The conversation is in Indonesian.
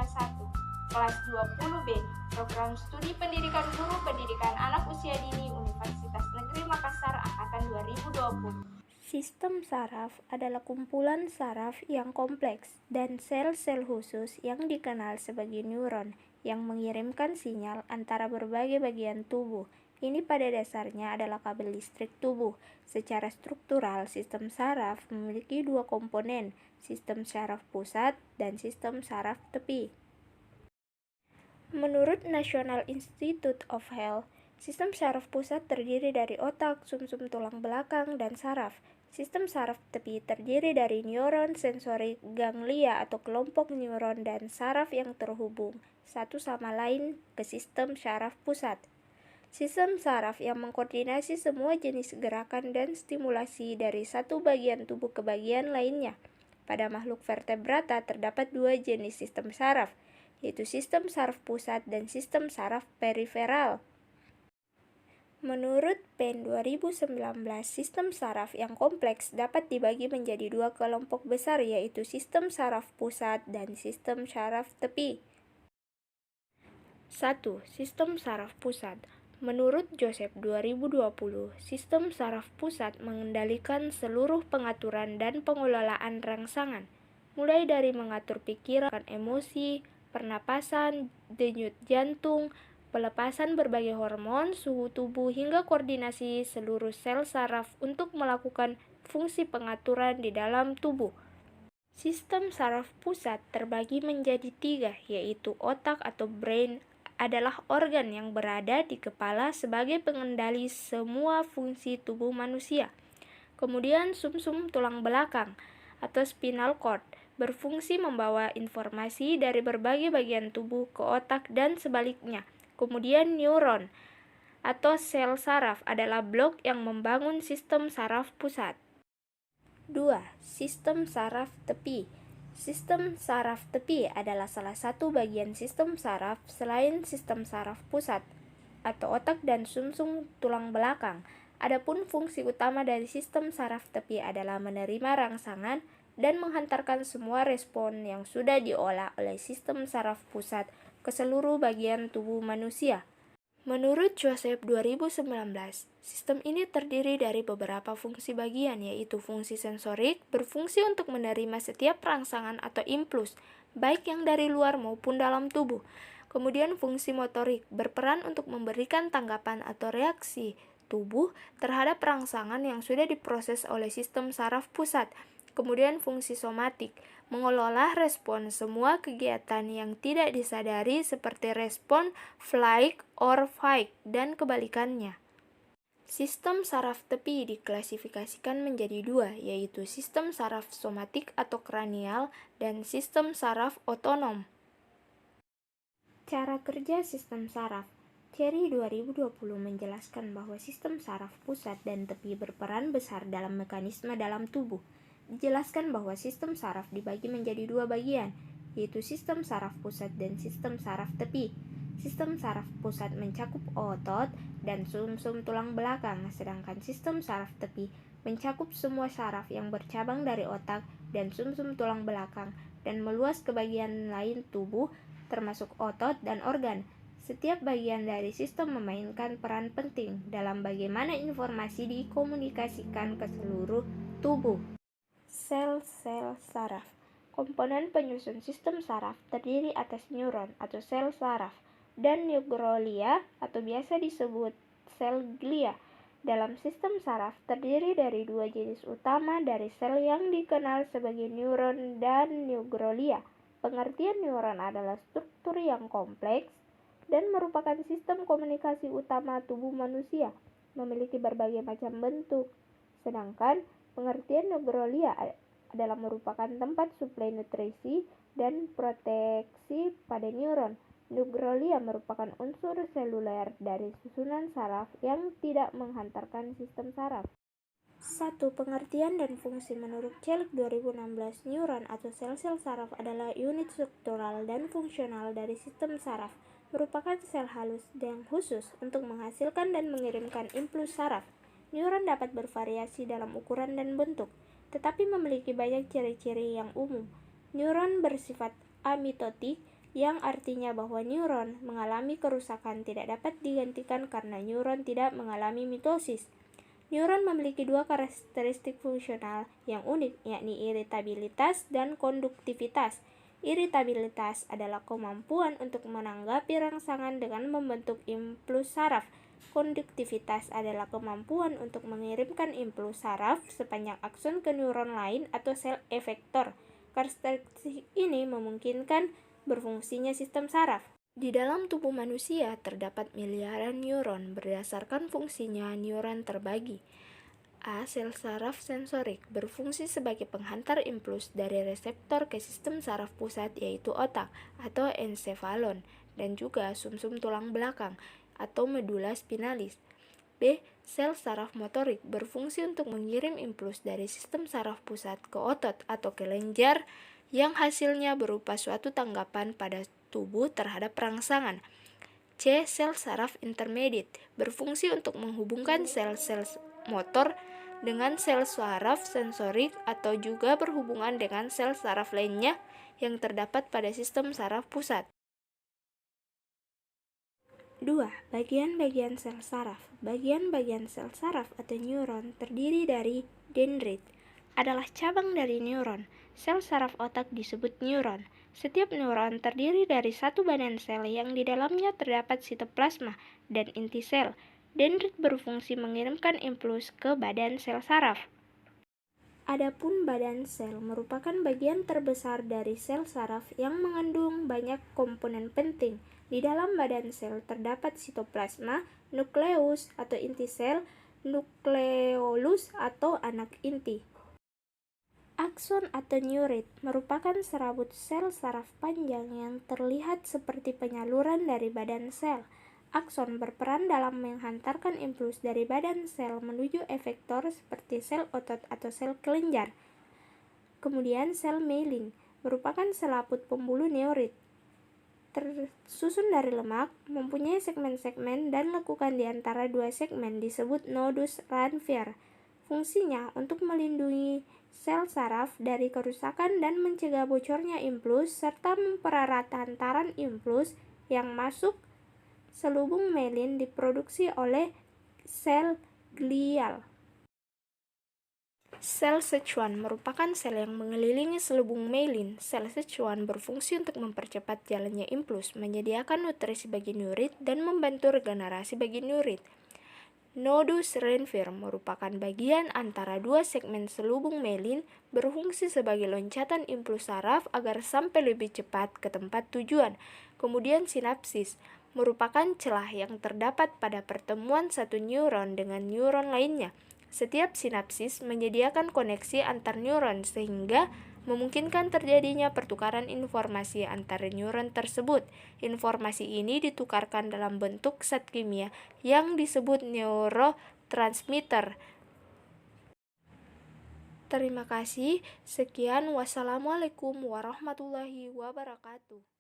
1, kelas 20B, Program Studi Pendidikan Guru Pendidikan Anak Usia Dini Universitas Negeri Makassar Angkatan 2020. Sistem saraf adalah kumpulan saraf yang kompleks dan sel-sel khusus yang dikenal sebagai neuron yang mengirimkan sinyal antara berbagai bagian tubuh. Ini pada dasarnya adalah kabel listrik tubuh. Secara struktural, sistem saraf memiliki dua komponen, sistem saraf pusat dan sistem saraf tepi. Menurut National Institute of Health, sistem saraf pusat terdiri dari otak, sumsum tulang belakang, dan saraf. Sistem saraf tepi terdiri dari neuron sensorik, ganglia atau kelompok neuron dan saraf yang terhubung satu sama lain ke sistem saraf pusat. Sistem saraf yang mengkoordinasi semua jenis gerakan dan stimulasi dari satu bagian tubuh ke bagian lainnya. Pada makhluk vertebrata terdapat dua jenis sistem saraf, yaitu sistem saraf pusat dan sistem saraf periferal. Menurut PEN 2019, sistem saraf yang kompleks dapat dibagi menjadi dua kelompok besar, yaitu sistem saraf pusat dan sistem saraf tepi. 1. Sistem saraf pusat. Menurut Joseph 2020, sistem saraf pusat mengendalikan seluruh pengaturan dan pengelolaan rangsangan, mulai dari mengatur pikiran, emosi, pernapasan, denyut jantung, pelepasan berbagai hormon, suhu tubuh, hingga koordinasi seluruh sel saraf untuk melakukan fungsi pengaturan di dalam tubuh. Sistem saraf pusat terbagi menjadi tiga, yaitu otak atau brain adalah organ yang berada di kepala sebagai pengendali semua fungsi tubuh manusia. Kemudian sumsum tulang belakang atau spinal cord berfungsi membawa informasi dari berbagai bagian tubuh ke otak dan sebaliknya. Kemudian neuron atau sel saraf adalah blok yang membangun sistem saraf pusat. 2. Sistem saraf tepi. Sistem saraf tepi adalah salah satu bagian sistem saraf selain sistem saraf pusat atau otak dan sumsum tulang belakang. Adapun fungsi utama dari sistem saraf tepi adalah menerima rangsangan dan menghantarkan semua respon yang sudah diolah oleh sistem saraf pusat ke seluruh bagian tubuh manusia. Menurut Joseph 2019, sistem ini terdiri dari beberapa fungsi bagian, yaitu fungsi sensorik, berfungsi untuk menerima setiap rangsangan atau impuls, baik yang dari luar maupun dalam tubuh. Kemudian fungsi motorik, berperan untuk memberikan tanggapan atau reaksi tubuh terhadap rangsangan yang sudah diproses oleh sistem saraf pusat. Kemudian fungsi somatik, mengelola respon semua kegiatan yang tidak disadari seperti respon flight or fight dan kebalikannya. Sistem saraf tepi diklasifikasikan menjadi dua, yaitu sistem saraf somatik atau kranial dan sistem saraf otonom. Cara kerja sistem saraf. Cherry 2020 menjelaskan bahwa sistem saraf pusat dan tepi berperan besar dalam mekanisme dalam tubuh. Dijelaskan bahwa sistem saraf dibagi menjadi dua bagian, yaitu sistem saraf pusat dan sistem saraf tepi. Sistem saraf pusat mencakup otot dan sumsum tulang belakang, sedangkan sistem saraf tepi mencakup semua saraf yang bercabang dari otak dan sumsum tulang belakang dan meluas ke bagian lain tubuh, termasuk otot dan organ. Setiap bagian dari sistem memainkan peran penting dalam bagaimana informasi dikomunikasikan ke seluruh tubuh. Sel-sel saraf. Komponen penyusun sistem saraf terdiri atas neuron atau sel saraf dan neuroglia atau biasa disebut sel glia. Dalam sistem saraf terdiri dari dua jenis utama dari sel yang dikenal sebagai neuron dan neuroglia. Pengertian neuron adalah struktur yang kompleks dan merupakan sistem komunikasi utama tubuh manusia, memiliki berbagai macam bentuk. Sedangkan pengertian neuroglia adalah merupakan tempat suplai nutrisi dan proteksi pada neuron. Neuroglia merupakan unsur seluler dari susunan saraf yang tidak menghantarkan sistem saraf. 1. Pengertian dan fungsi. Menurut Celik 2016, neuron atau sel-sel saraf adalah unit struktural dan fungsional dari sistem saraf, merupakan sel halus yang khusus untuk menghasilkan dan mengirimkan impuls saraf. Neuron dapat bervariasi dalam ukuran dan bentuk, tetapi memiliki banyak ciri-ciri yang umum. Neuron bersifat amitotik, yang artinya bahwa neuron mengalami kerusakan tidak dapat digantikan karena neuron tidak mengalami mitosis. Neuron memiliki dua karakteristik fungsional yang unik, yakni iritabilitas dan konduktivitas. Iritabilitas adalah kemampuan untuk menanggapi rangsangan dengan membentuk impuls saraf. Konduktivitas adalah kemampuan untuk mengirimkan impuls saraf sepanjang akson ke neuron lain atau sel efektor. Karakteristik ini memungkinkan berfungsinya sistem saraf. Di dalam tubuh manusia terdapat miliaran neuron. Berdasarkan fungsinya, neuron terbagi. A. Sel saraf sensorik berfungsi sebagai penghantar impuls dari reseptor ke sistem saraf pusat yaitu otak atau ensefalon dan juga sumsum tulang belakang atau medula spinalis. B. Sel saraf motorik berfungsi untuk mengirim impuls dari sistem saraf pusat ke otot atau kelenjar yang hasilnya berupa suatu tanggapan pada tubuh terhadap rangsangan. C. Sel saraf intermediate berfungsi untuk menghubungkan sel-sel motor dengan sel saraf sensorik atau juga berhubungan dengan sel saraf lainnya yang terdapat pada sistem saraf pusat. 2. Bagian-bagian sel saraf. Bagian-bagian sel saraf atau neuron terdiri dari dendrit, adalah cabang dari neuron. Sel saraf otak disebut neuron. Setiap neuron terdiri dari satu badan sel yang di dalamnya terdapat sitoplasma dan inti sel. Dendrit berfungsi mengirimkan impuls ke badan sel saraf. Adapun badan sel merupakan bagian terbesar dari sel saraf yang mengandung banyak komponen penting. Di dalam badan sel terdapat sitoplasma, nukleus atau inti sel, nukleolus atau anak inti. Akson atau neurit merupakan serabut sel saraf panjang yang terlihat seperti penyaluran dari badan sel. Akson berperan dalam menghantarkan impuls dari badan sel menuju efektor seperti sel otot atau sel kelenjar. Kemudian sel myelin merupakan selaput pembuluh neurit. Tersusun dari lemak, mempunyai segmen-segmen dan lekukan di antara dua segmen disebut nodus Ranvier. Fungsinya untuk melindungi sel saraf dari kerusakan dan mencegah bocornya impuls serta memperarat hantaran impuls yang masuk. Selubung myelin diproduksi oleh sel glial. Sel Schwann merupakan sel yang mengelilingi selubung myelin. Sel Schwann berfungsi untuk mempercepat jalannya impuls, menyediakan nutrisi bagi neurit, dan membantu regenerasi bagi neurit. Nodus Ranvier merupakan bagian antara dua segmen selubung myelin, berfungsi sebagai loncatan impuls saraf agar sampai lebih cepat ke tempat tujuan. Kemudian sinapsis merupakan celah yang terdapat pada pertemuan satu neuron dengan neuron lainnya. Setiap sinapsis menyediakan koneksi antar neuron sehingga memungkinkan terjadinya pertukaran informasi antara neuron tersebut. Informasi ini ditukarkan dalam bentuk zat kimia yang disebut neurotransmitter. Terima kasih. Sekian, wassalamualaikum warahmatullahi wabarakatuh.